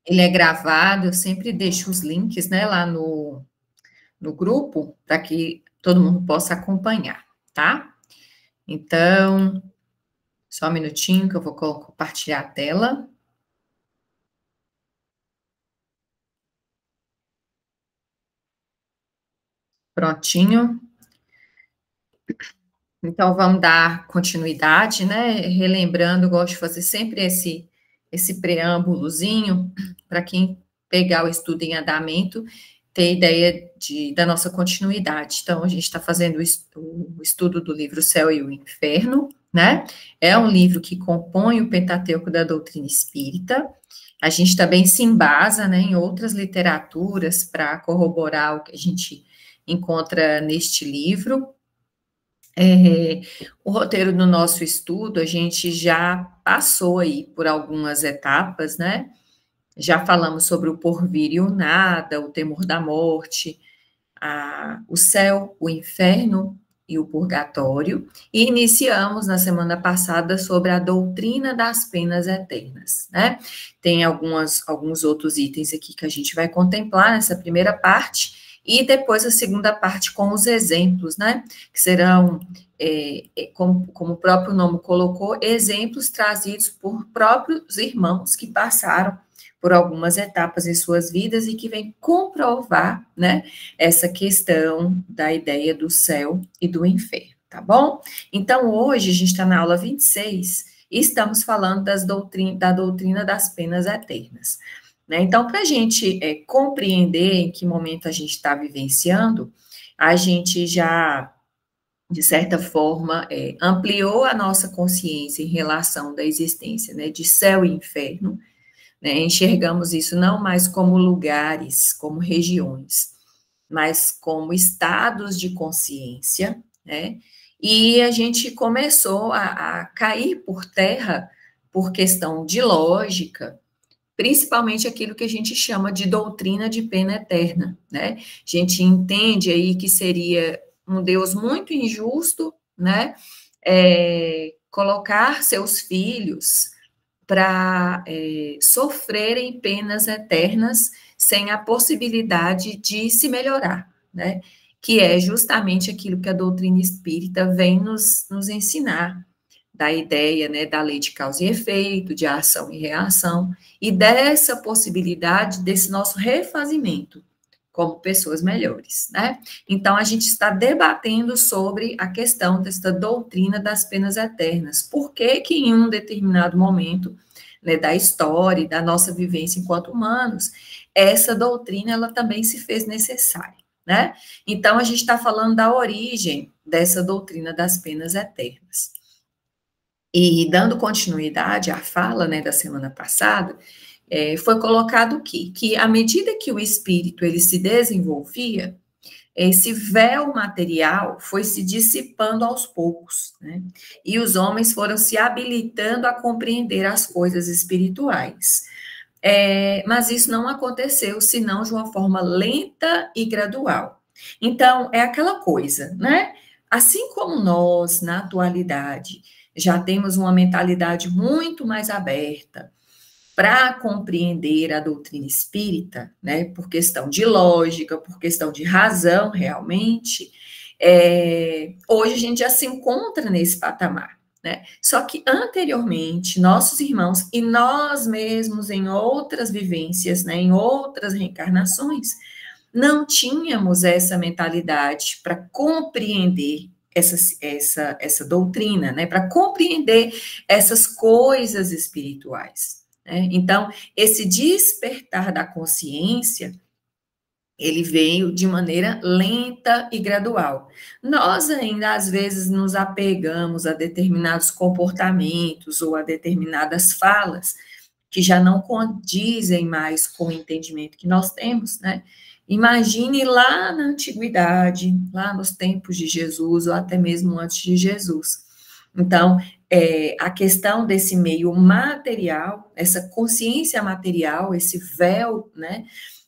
Ele é gravado, eu sempre deixo os links, né, lá no grupo, para que todo mundo possa acompanhar, tá? Então, só um minutinho que eu vou compartilhar a tela. Prontinho. Então, vamos dar continuidade, né? Relembrando, eu gosto de fazer sempre esse preâmbulozinho, para quem pegar o estudo em andamento, ter ideia da nossa continuidade. Então, a gente está fazendo o estudo do livro Céu e o Inferno, né? É um livro que compõe o Pentateuco da doutrina espírita. A gente também se embasa, né, em outras literaturas para corroborar o que a gente encontra neste livro. O roteiro do nosso estudo, a gente já passou aí por algumas etapas, né? Já falamos sobre o porvir e o nada, o temor da morte, o céu, o inferno e o purgatório, e iniciamos na semana passada sobre a doutrina das penas eternas, né? Tem alguns outros itens aqui que a gente vai contemplar nessa primeira parte, e depois a segunda parte com os exemplos, né? Que serão, como o próprio nome colocou, exemplos trazidos por próprios irmãos que passaram por algumas etapas em suas vidas e que vêm comprovar, né, essa questão da ideia do céu e do inferno, tá bom? Então, hoje a gente está na aula 26 e estamos falando da doutrina das penas eternas. Né? Então, para a gente compreender em que momento a gente está vivenciando, a gente já, de certa forma, ampliou a nossa consciência em relação da existência, né, de céu e inferno, né? Enxergamos isso não mais como lugares, como regiões, mas como estados de consciência, né? E a gente começou a cair por terra por questão de lógica, principalmente aquilo que a gente chama de doutrina de pena eterna, né? A gente entende aí que seria um Deus muito injusto, né? Colocar seus filhos para sofrerem penas eternas sem a possibilidade de se melhorar, né? Que é justamente aquilo que a doutrina espírita vem nos ensinar, da ideia, né, da lei de causa e efeito, de ação e reação, e dessa possibilidade desse nosso refazimento como pessoas melhores, né? Então, a gente está debatendo sobre a questão desta doutrina das penas eternas. Por que que em um determinado momento, né, da história e da nossa vivência enquanto humanos, essa doutrina, ela também se fez necessária, né? Então, a gente está falando da origem dessa doutrina das penas eternas. E dando continuidade à fala, né, da semana passada, foi colocado o quê? Que à medida que o espírito ele se desenvolvia, esse véu material foi se dissipando aos poucos, né? E os homens foram se habilitando a compreender as coisas espirituais. Mas isso não aconteceu senão de uma forma lenta e gradual. Então, é aquela coisa, né? Assim como nós, na atualidade, já temos uma mentalidade muito mais aberta para compreender a doutrina espírita, né, por questão de lógica, por questão de razão, realmente, hoje a gente já se encontra nesse patamar, né? Só que anteriormente, nossos irmãos e nós mesmos, em outras vivências, né, em outras reencarnações, não tínhamos essa mentalidade para compreender essa doutrina, né, para compreender essas coisas espirituais. Né? Então, esse despertar da consciência, ele veio de maneira lenta e gradual. Nós ainda, às vezes, nos apegamos a determinados comportamentos ou a determinadas falas que já não condizem mais com o entendimento que nós temos, né? Imagine lá na antiguidade, lá nos tempos de Jesus, ou até mesmo antes de Jesus. Então, a questão desse meio material, essa consciência material, esse véu, né,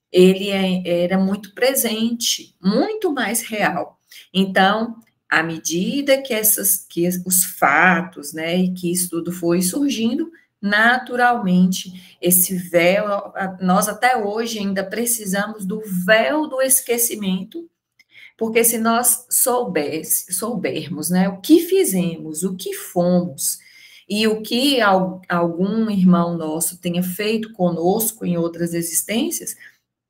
ele era muito presente, muito mais real. Então, à medida que os fatos, né, e que isso tudo foi surgindo, naturalmente, esse véu, nós até hoje ainda precisamos do véu do esquecimento, porque se nós soubermos, né, o que fizemos, o que fomos, e o que algum irmão nosso tenha feito conosco em outras existências,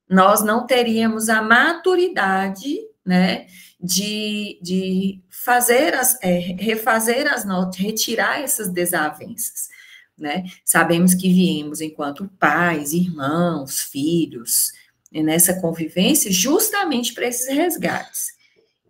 nós não teríamos a maturidade, né, de fazer refazer as notas, retirar essas desavenças, né? Sabemos que viemos enquanto pais, irmãos, filhos, nessa convivência, justamente para esses resgates.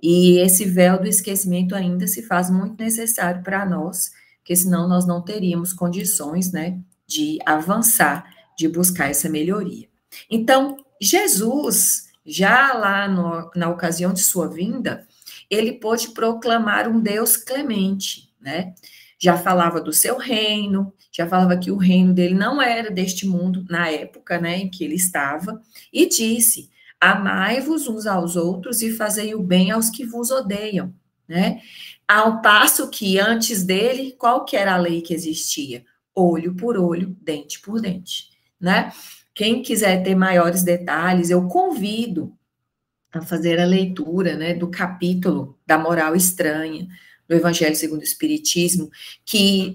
E esse véu do esquecimento ainda se faz muito necessário para nós, porque senão nós não teríamos condições, né, de avançar, de buscar essa melhoria. Então, Jesus, já lá na ocasião de sua vinda, ele pôde proclamar um Deus clemente, né? Já falava do seu reino, já falava que o reino dele não era deste mundo na época, né, em que ele estava, e disse: amai-vos uns aos outros e fazei o bem aos que vos odeiam, né? Ao passo que antes dele, qual que era a lei que existia? Olho por olho, dente por dente, né? Quem quiser ter maiores detalhes, eu convido a fazer a leitura, né, do capítulo da moral estranha, do Evangelho segundo o Espiritismo, que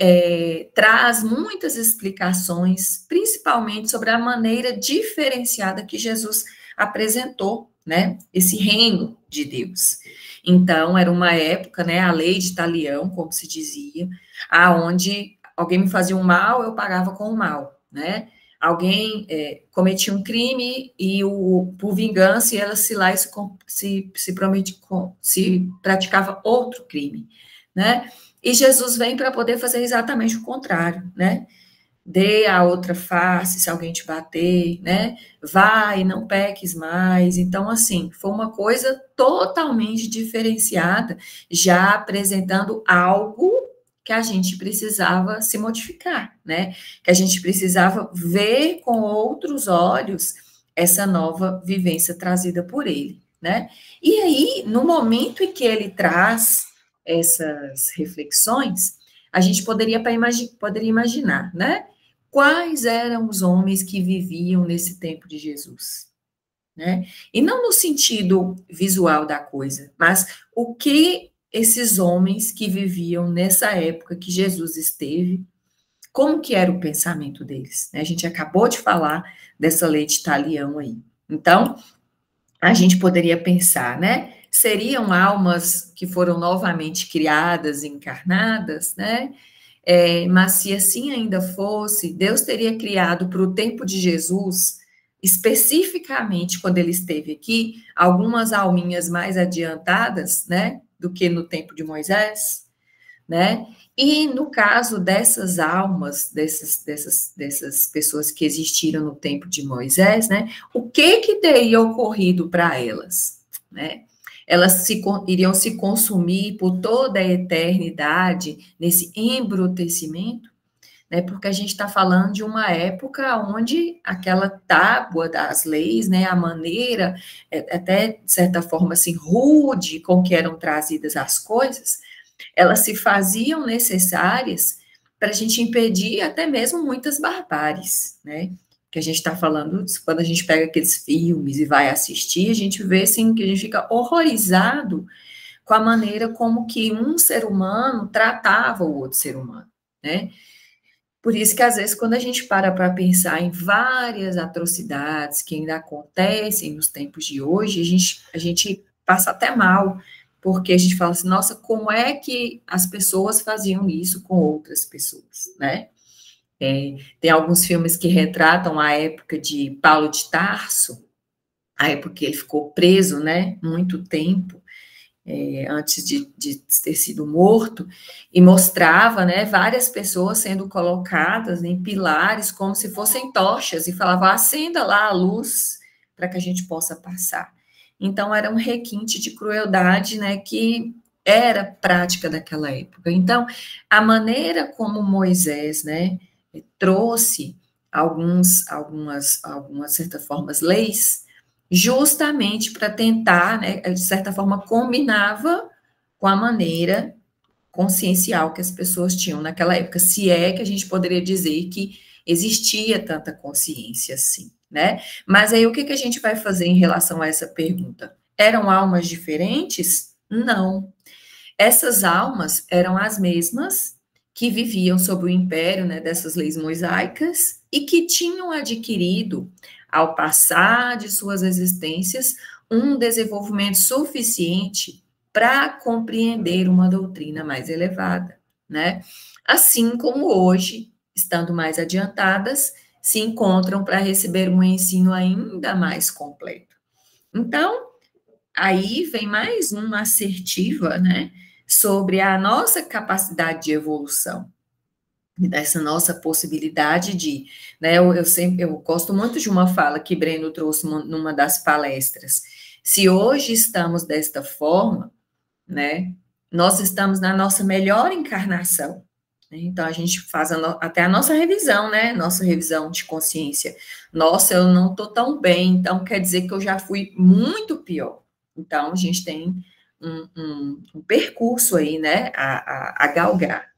traz muitas explicações, principalmente sobre a maneira diferenciada que Jesus apresentou, né, esse reino de Deus. Então, era uma época, né, a lei de Talião, como se dizia, aonde alguém me fazia um mal, eu pagava com o mal, né? Alguém cometia um crime e por vingança ela se lá se praticava outro crime, né? E Jesus vem para poder fazer exatamente o contrário, né? Dê a outra face se alguém te bater, né? Vai, não peques mais. Então, assim, foi uma coisa totalmente diferenciada, já apresentando algo que a gente precisava se modificar, né? Que a gente precisava ver com outros olhos essa nova vivência trazida por ele, né? E aí, no momento em que ele traz essas reflexões, a gente poderia imaginar, né? Quais eram os homens que viviam nesse tempo de Jesus, né? E não no sentido visual da coisa, mas o que esses homens que viviam nessa época que Jesus esteve, como que era o pensamento deles, né? A gente acabou de falar dessa lei de Talião aí. Então, a gente poderia pensar, né? Seriam almas que foram novamente criadas, encarnadas, né? Mas se assim ainda fosse, Deus teria criado para o tempo de Jesus, especificamente quando ele esteve aqui, algumas alminhas mais adiantadas, né, do que no tempo de Moisés, né? E no caso dessas almas, dessas pessoas que existiram no tempo de Moisés, né, o que teria ocorrido para elas, né? Elas iriam se consumir por toda a eternidade nesse embrutecimento, né? Porque a gente está falando de uma época onde aquela tábua das leis, né, a maneira, até de certa forma assim, rude com que eram trazidas as coisas, elas se faziam necessárias para a gente impedir até mesmo muitas barbáries, né? Que a gente está falando, quando a gente pega aqueles filmes e vai assistir, a gente vê, assim, que a gente fica horrorizado com a maneira como que um ser humano tratava o outro ser humano, né? Por isso que, às vezes, quando a gente para pensar em várias atrocidades que ainda acontecem nos tempos de hoje, a gente passa até mal, porque a gente fala assim, nossa, como é que as pessoas faziam isso com outras pessoas, né? Tem alguns filmes que retratam a época de Paulo de Tarso, a época que ele ficou preso, né, muito tempo, antes de ter sido morto, e mostrava, né, várias pessoas sendo colocadas em pilares como se fossem tochas, e falava, acenda lá a luz para que a gente possa passar. Então, era um requinte de crueldade, né, que era prática daquela época. Então, a maneira como Moisés, né, trouxe algumas, de certa forma, leis, justamente para tentar, né, de certa forma, combinava com a maneira consciencial que as pessoas tinham naquela época, se é que a gente poderia dizer que existia tanta consciência assim, né? Mas aí o que a gente vai fazer em relação a essa pergunta? Eram almas diferentes? Não. Essas almas eram as mesmas que viviam sob o império, né, dessas leis mosaicas e que tinham adquirido, ao passar de suas existências, um desenvolvimento suficiente para compreender uma doutrina mais elevada, né? Assim como hoje, estando mais adiantadas, se encontram para receber um ensino ainda mais completo. Então, aí vem mais uma assertiva, né, sobre a nossa capacidade de evolução, dessa nossa possibilidade de, né, eu gosto muito de uma fala que Breno trouxe numa das palestras. Se hoje estamos desta forma, né, nós estamos na nossa melhor encarnação. Então, a gente faz até a nossa revisão, né? Nossa revisão de consciência. Nossa, eu não estou tão bem, então quer dizer que eu já fui muito pior. Então, a gente tem um percurso aí, né, a galgar.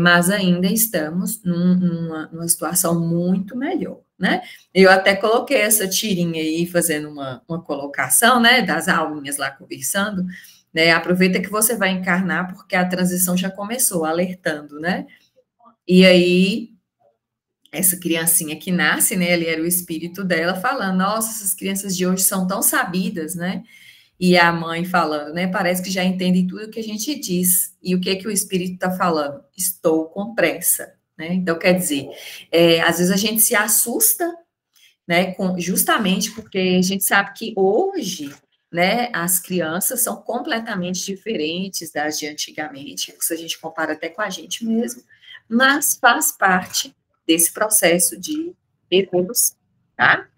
Mas ainda estamos numa situação muito melhor, né? Eu até coloquei essa tirinha aí, fazendo uma colocação, né, das alminhas lá conversando, né? Aproveita que você vai encarnar, porque a transição já começou, alertando, né? E aí, essa criancinha que nasce, né, ele era o espírito dela falando, nossa, essas crianças de hoje são tão sabidas, né? E a mãe falando, né? Parece que já entende tudo o que a gente diz. E o que o espírito está falando? Estou com pressa, né? Então, quer dizer, às vezes a gente se assusta, né? Justamente porque a gente sabe que hoje, né? As crianças são completamente diferentes das de antigamente, se a gente compara até com a gente mesmo, mas faz parte desse processo de evolução, tá?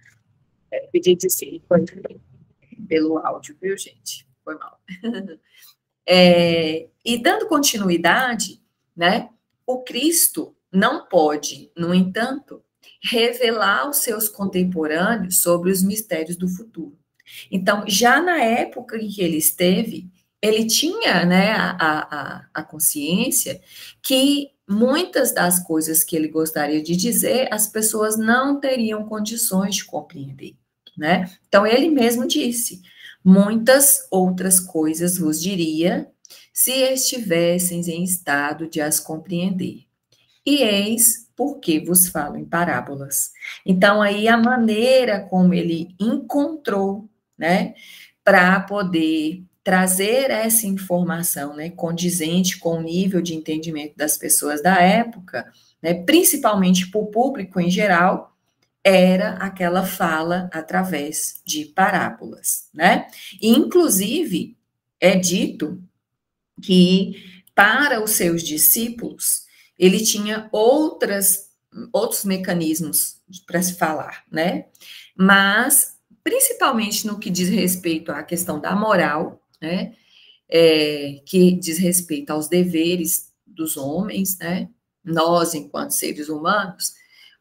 Pedir desculpa pelo áudio, viu, gente? Foi mal. E dando continuidade, né, o Cristo não pode, no entanto, revelar aos seus contemporâneos sobre os mistérios do futuro. Então, já na época em que ele esteve, ele tinha, né, a consciência que muitas das coisas que ele gostaria de dizer, as pessoas não teriam condições de compreender, né? Então, ele mesmo disse, muitas outras coisas vos diria, se estivessem em estado de as compreender. E eis porque vos falo em parábolas. Então, aí a maneira como ele encontrou, né, para poder trazer essa informação, né, condizente com o nível de entendimento das pessoas da época, né, principalmente para o público em geral, era aquela fala através de parábolas, né? E, inclusive, é dito que para os seus discípulos ele tinha outros mecanismos para se falar, né? Mas, principalmente no que diz respeito à questão da moral, né? Que diz respeito aos deveres dos homens, né? Nós, enquanto seres humanos,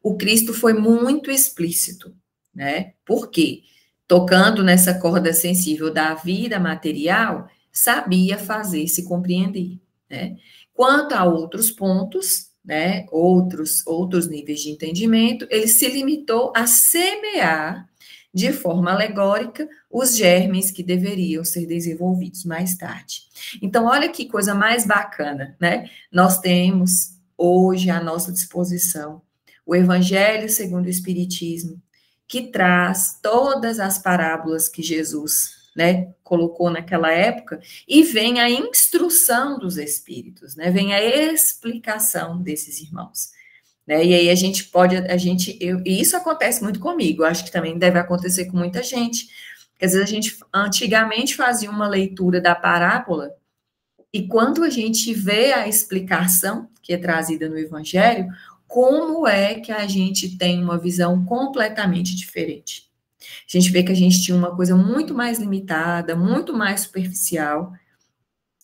o Cristo foi muito explícito, né? Por quê? Tocando nessa corda sensível da vida material, sabia fazer se compreender, né? Quanto a outros pontos, né, outros níveis de entendimento, ele se limitou a semear de forma alegórica os germes que deveriam ser desenvolvidos mais tarde. Então, olha que coisa mais bacana, né? Nós temos hoje à nossa disposição o Evangelho segundo o Espiritismo, que traz todas as parábolas que Jesus, né, colocou naquela época, e vem a instrução dos espíritos, né, vem a explicação desses irmãos, né, e aí e isso acontece muito comigo, acho que também deve acontecer com muita gente, porque às vezes a gente antigamente fazia uma leitura da parábola, e quando a gente vê a explicação que é trazida no Evangelho, como é que a gente tem uma visão completamente diferente? A gente vê que a gente tinha uma coisa muito mais limitada, muito mais superficial,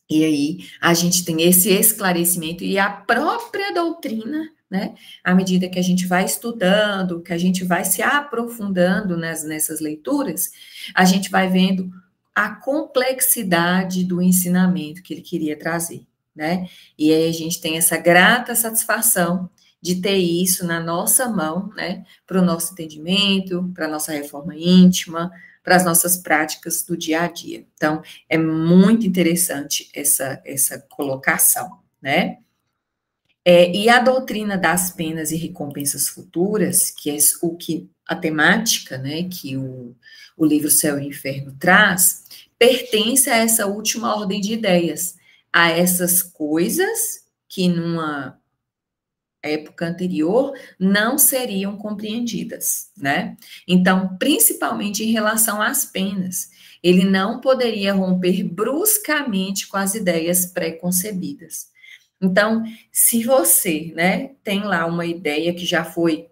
e aí a gente tem esse esclarecimento e a própria doutrina, né? À medida que a gente vai estudando, que a gente vai se aprofundando nessas leituras, a gente vai vendo a complexidade do ensinamento que ele queria trazer, né? E aí a gente tem essa grata satisfação de ter isso na nossa mão, né? Para o nosso entendimento, para a nossa reforma íntima, para as nossas práticas do dia a dia. Então, é muito interessante essa colocação, né? E a doutrina das penas e recompensas futuras, que é o que a temática, né, que o livro Céu e Inferno traz, pertence a essa última ordem de ideias, a essas coisas que numa época anterior não seriam compreendidas, né? Então, principalmente em relação às penas, ele não poderia romper bruscamente com as ideias pré-concebidas. Então, se você, né, tem lá uma ideia que já foi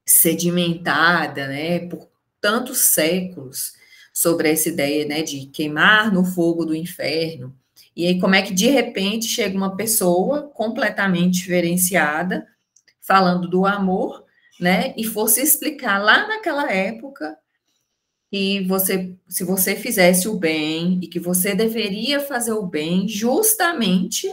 sedimentada, né, por tantos séculos sobre essa ideia, né, de queimar no fogo do inferno, e aí como é que de repente chega uma pessoa completamente diferenciada, falando do amor, né, e fosse explicar lá naquela época que você, se você fizesse o bem e que você deveria fazer o bem justamente,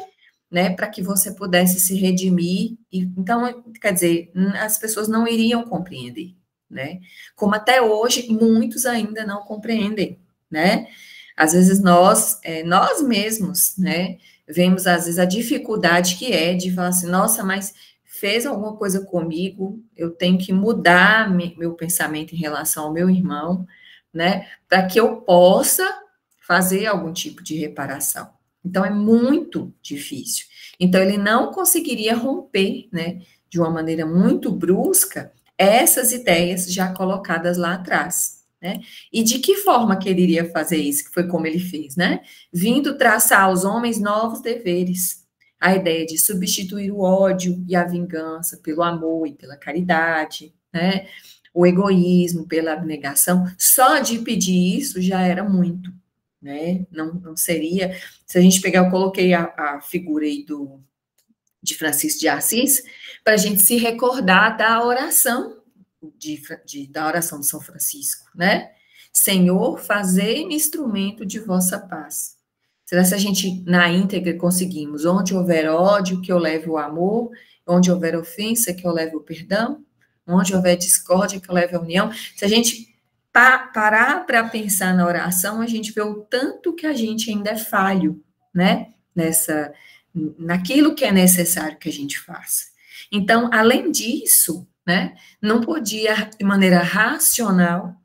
né, para que você pudesse se redimir. E, então, quer dizer, as pessoas não iriam compreender, né? Como até hoje muitos ainda não compreendem, né? Às vezes nós mesmos, né, vemos às vezes a dificuldade que é de falar assim, nossa, mas fez alguma coisa comigo, eu tenho que mudar meu pensamento em relação ao meu irmão, né, para que eu possa fazer algum tipo de reparação. Então, é muito difícil. Então, ele não conseguiria romper, né, de uma maneira muito brusca, essas ideias já colocadas lá atrás, né? E de que forma que ele iria fazer isso, que foi como ele fez, né? Vindo traçar aos homens novos deveres. A ideia de substituir o ódio e a vingança pelo amor e pela caridade, né? O egoísmo pela abnegação, só de pedir isso já era muito, né? Não seria. Se a gente pegar, eu coloquei a figura aí de Francisco de Assis, para a gente se recordar da oração da oração de São Francisco, né? Senhor, fazei-me instrumento de vossa paz. Será que se a gente, na íntegra, conseguimos, onde houver ódio, que eu leve o amor, onde houver ofensa, que eu leve o perdão, onde houver discórdia, que eu leve a união. Se a gente parar para pensar na oração, a gente vê o tanto que a gente ainda é falho, né? Naquilo que é necessário que a gente faça. Então, além disso, né, não podia, de maneira racional,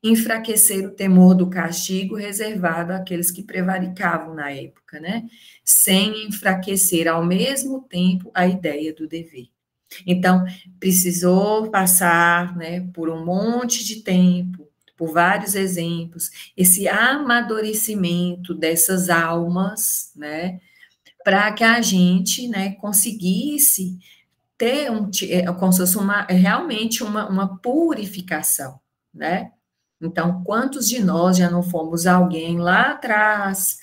enfraquecer o temor do castigo reservado àqueles que prevaricavam na época, né, sem enfraquecer ao mesmo tempo a ideia do dever. Então, precisou passar, né, por um monte de tempo, por vários exemplos, esse amadurecimento dessas almas, né, para que a gente, né, conseguisse ter como se fosse realmente uma purificação, né? Então, quantos de nós já não fomos alguém lá atrás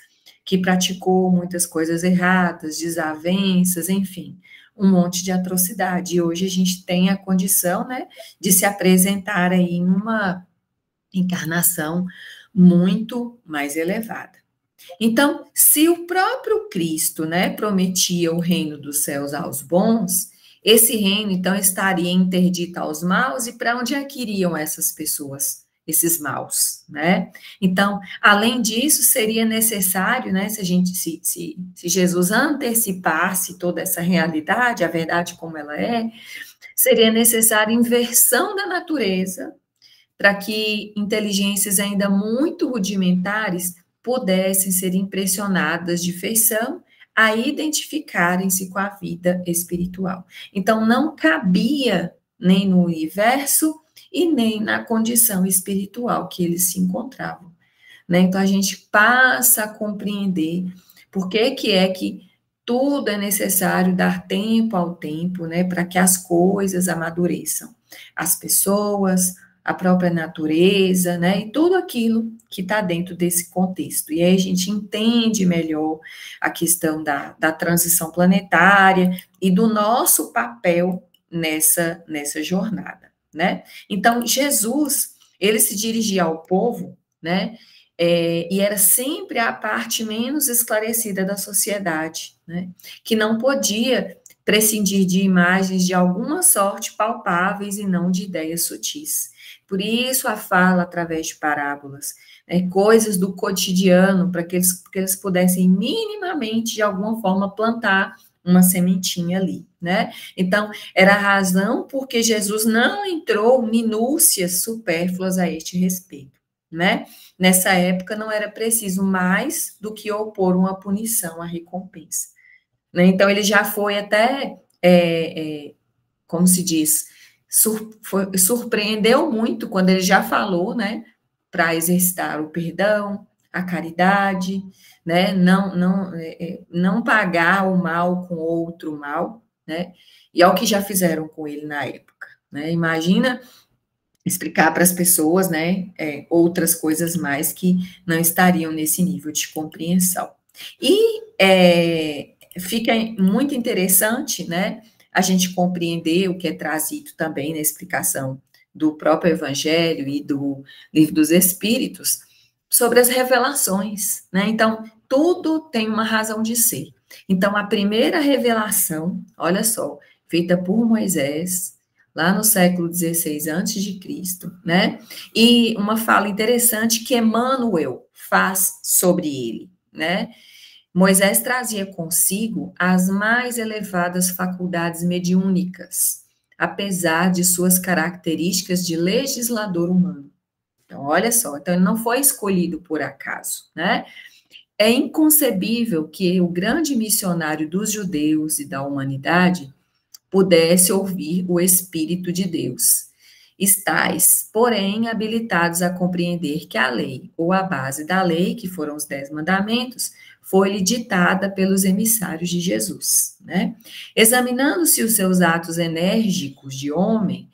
que praticou muitas coisas erradas, desavenças, enfim, um monte de atrocidade. E hoje a gente tem a condição, né, de se apresentar aí numa encarnação muito mais elevada. Então, se o próprio Cristo, né, prometia o reino dos céus aos bons, esse reino, então, estaria interdito aos maus, e para onde é que iriam essas pessoas, esses maus, né? Então, além disso, seria necessário, né, se Jesus antecipasse toda essa realidade, a verdade como ela é, seria necessária inversão da natureza, para que inteligências ainda muito rudimentares pudessem ser impressionadas de feição a identificarem-se com a vida espiritual. Então, não cabia nem no universo e nem na condição espiritual que eles se encontravam, né? Então, a gente passa a compreender por que é que tudo é necessário dar tempo ao tempo, né, para que as coisas amadureçam. As pessoas, a própria natureza, né, e tudo aquilo que está dentro desse contexto. E aí a gente entende melhor a questão da transição planetária e do nosso papel nessa jornada, né? Então, Jesus, ele se dirigia ao povo, né, e era sempre a parte menos esclarecida da sociedade, né? Que não podia prescindir de imagens de alguma sorte palpáveis e não de ideias sutis. Por isso a fala através de parábolas, né, coisas do cotidiano, para que eles pudessem minimamente, de alguma forma, plantar uma sementinha ali, né? Então, era a razão porque Jesus não entrou minúcias supérfluas a este respeito, né? Nessa época não era preciso mais do que opor uma punição à recompensa, né? Então, ele já foi até, como se diz, surpreendeu muito quando ele já falou, né, para exercitar o perdão, a caridade, né, não pagar o mal com outro mal, né, e é o que já fizeram com ele na época, né, imagina explicar para as pessoas, né, outras coisas mais que não estariam nesse nível de compreensão. E fica muito interessante, né, a gente compreender o que é trazido também na explicação do próprio Evangelho e do Livro dos Espíritos sobre as revelações, né? Então, tudo tem uma razão de ser. Então, a primeira revelação, olha só, feita por Moisés, lá no século XVI antes de Cristo, né? E uma fala interessante que Emmanuel faz sobre ele, né? Moisés trazia consigo as mais elevadas faculdades mediúnicas, apesar de suas características de legislador humano. Então, olha só, então ele não foi escolhido por acaso, né? É inconcebível que o grande missionário dos judeus e da humanidade pudesse ouvir o Espírito de Deus. Estais, porém, habilitados a compreender que a lei, ou a base da lei, que foram os 10 mandamentos, foi-lhe ditada pelos emissários de Jesus, né? Examinando-se os seus atos enérgicos de homem,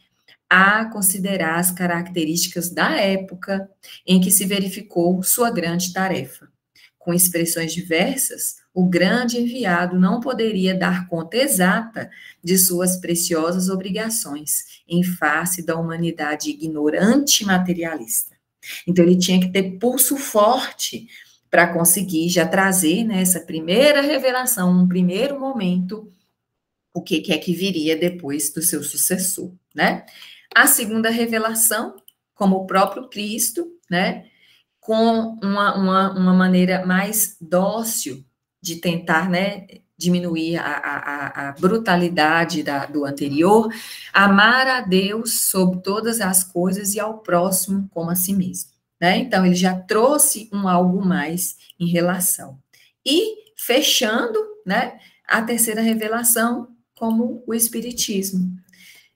a considerar as características da época em que se verificou sua grande tarefa. Com expressões diversas, o grande enviado não poderia dar conta exata de suas preciosas obrigações em face da humanidade ignorante e materialista. Então, ele tinha que ter pulso forte para conseguir já trazer, né, essa primeira revelação, um primeiro momento, o que é que viria depois do seu sucessor, né? A segunda revelação, como o próprio Cristo, né, com uma maneira mais dócil de tentar, né, diminuir a brutalidade do anterior, amar a Deus sobre todas as coisas e ao próximo como a si mesmo, né? Então, ele já trouxe um algo mais em relação. E, fechando, né, a terceira revelação, como o Espiritismo,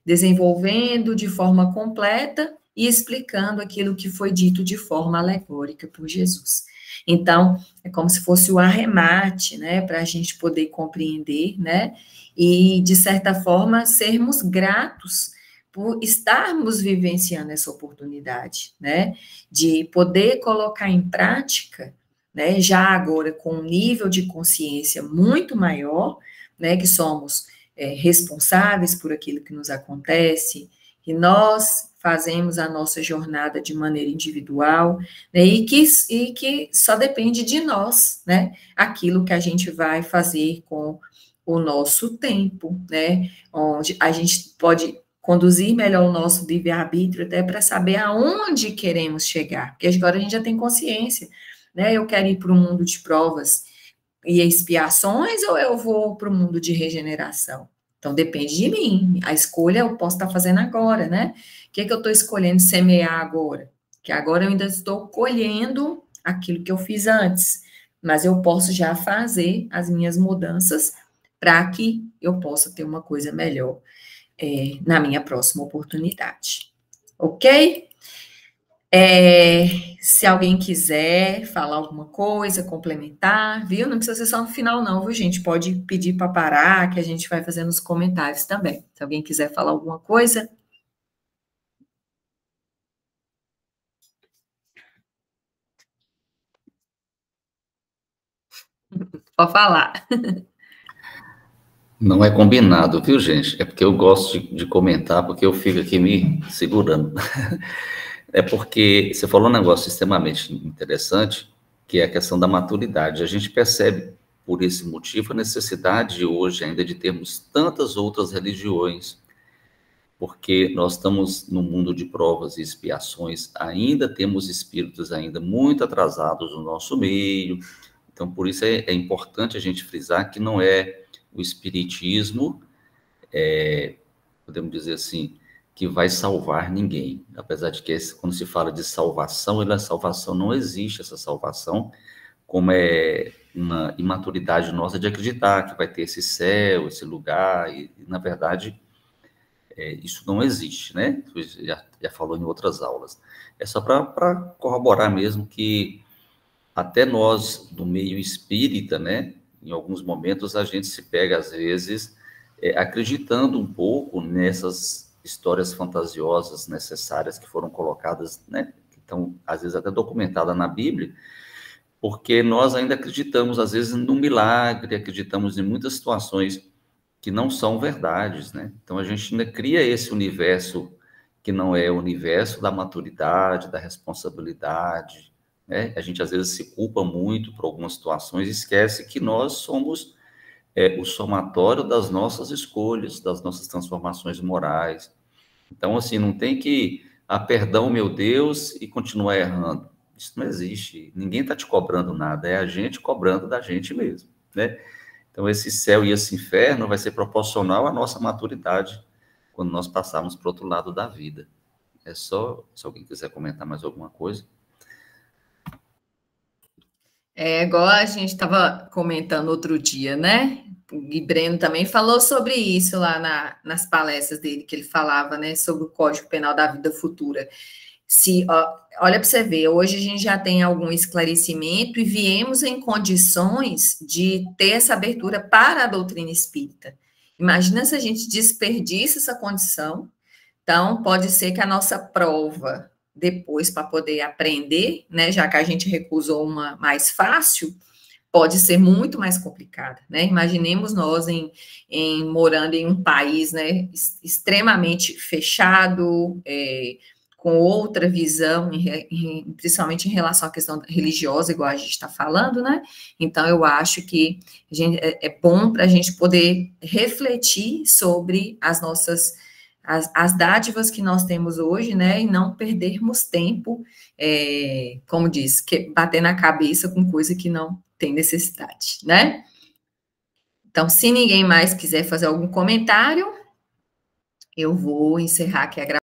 desenvolvendo de forma completa e explicando aquilo que foi dito de forma alegórica por Jesus. Então, é como se fosse o arremate, né, para a gente poder compreender, né, e, de certa forma, sermos gratos por estarmos vivenciando essa oportunidade, né, de poder colocar em prática, né, já agora com um nível de consciência muito maior, né, que somos responsáveis por aquilo que nos acontece, que nós fazemos a nossa jornada de maneira individual, né, e que só depende de nós, né, aquilo que a gente vai fazer com o nosso tempo, né, onde a gente pode conduzir melhor o nosso livre-arbítrio até para saber aonde queremos chegar, porque agora a gente já tem consciência, né, eu quero ir para o mundo de provas e expiações ou eu vou para o mundo de regeneração? Então, depende de mim. A escolha eu posso estar fazendo agora, né? O que é que eu estou escolhendo semear agora? Que agora eu ainda estou colhendo aquilo que eu fiz antes, mas eu posso já fazer as minhas mudanças para que eu possa ter uma coisa melhor na minha próxima oportunidade. Ok? Se alguém quiser falar alguma coisa, complementar, viu? Não precisa ser só no final, não, viu, gente? Pode pedir para parar, que a gente vai fazendo os comentários também. Se alguém quiser falar alguma coisa, pode falar. Não é combinado, viu, gente? É porque eu gosto de comentar, porque eu fico aqui me segurando. É porque você falou um negócio extremamente interessante, que é a questão da maturidade. A gente percebe, por esse motivo, a necessidade hoje ainda de termos tantas outras religiões, porque nós estamos num mundo de provas e expiações, ainda temos espíritos ainda muito atrasados no nosso meio. Então, por isso é importante a gente frisar que não é o espiritismo, podemos dizer assim, que vai salvar ninguém. Apesar de que quando se fala de salvação, a salvação não existe essa salvação, como é uma imaturidade nossa de acreditar que vai ter esse céu, esse lugar, e na verdade isso não existe, né? Você já falou em outras aulas. É só para corroborar mesmo que até nós, do meio espírita, né? Em alguns momentos a gente se pega, às vezes, acreditando um pouco nessas histórias fantasiosas necessárias que foram colocadas, né? Que estão, às vezes, até documentadas na Bíblia, porque nós ainda acreditamos, às vezes, no milagre, acreditamos em muitas situações que não são verdades, né? Então a gente ainda cria esse universo que não é o universo da maturidade, da responsabilidade, né? A gente às vezes se culpa muito por algumas situações e esquece que nós somos o somatório das nossas escolhas, das nossas transformações morais. Então, assim, não tem que, perdão, meu Deus, e continuar errando. Isso não existe. Ninguém está te cobrando nada, é a gente cobrando da gente mesmo, né? Então, esse céu e esse inferno vai ser proporcional à nossa maturidade quando nós passarmos para o outro lado da vida. É só, se alguém quiser comentar mais alguma coisa. É igual a gente estava comentando outro dia, né? E Breno também falou sobre isso lá nas palestras dele, que ele falava, né, sobre o Código Penal da Vida Futura. Se, olha para você ver, hoje a gente já tem algum esclarecimento e viemos em condições de ter essa abertura para a doutrina espírita. Imagina se a gente desperdiça essa condição. Então, pode ser que a nossa prova, depois, para poder aprender, né, já que a gente recusou uma mais fácil, pode ser muito mais complicada, né? Imaginemos nós morando em um país, né, extremamente fechado, com outra visão, principalmente em relação à questão religiosa, igual a gente está falando, né? Então, eu acho que é bom para a gente poder refletir sobre as dádivas que nós temos hoje, né, e não perdermos tempo, como diz, bater na cabeça com coisa que não tem necessidade, né? Então, se ninguém mais quiser fazer algum comentário, eu vou encerrar aqui a gravação.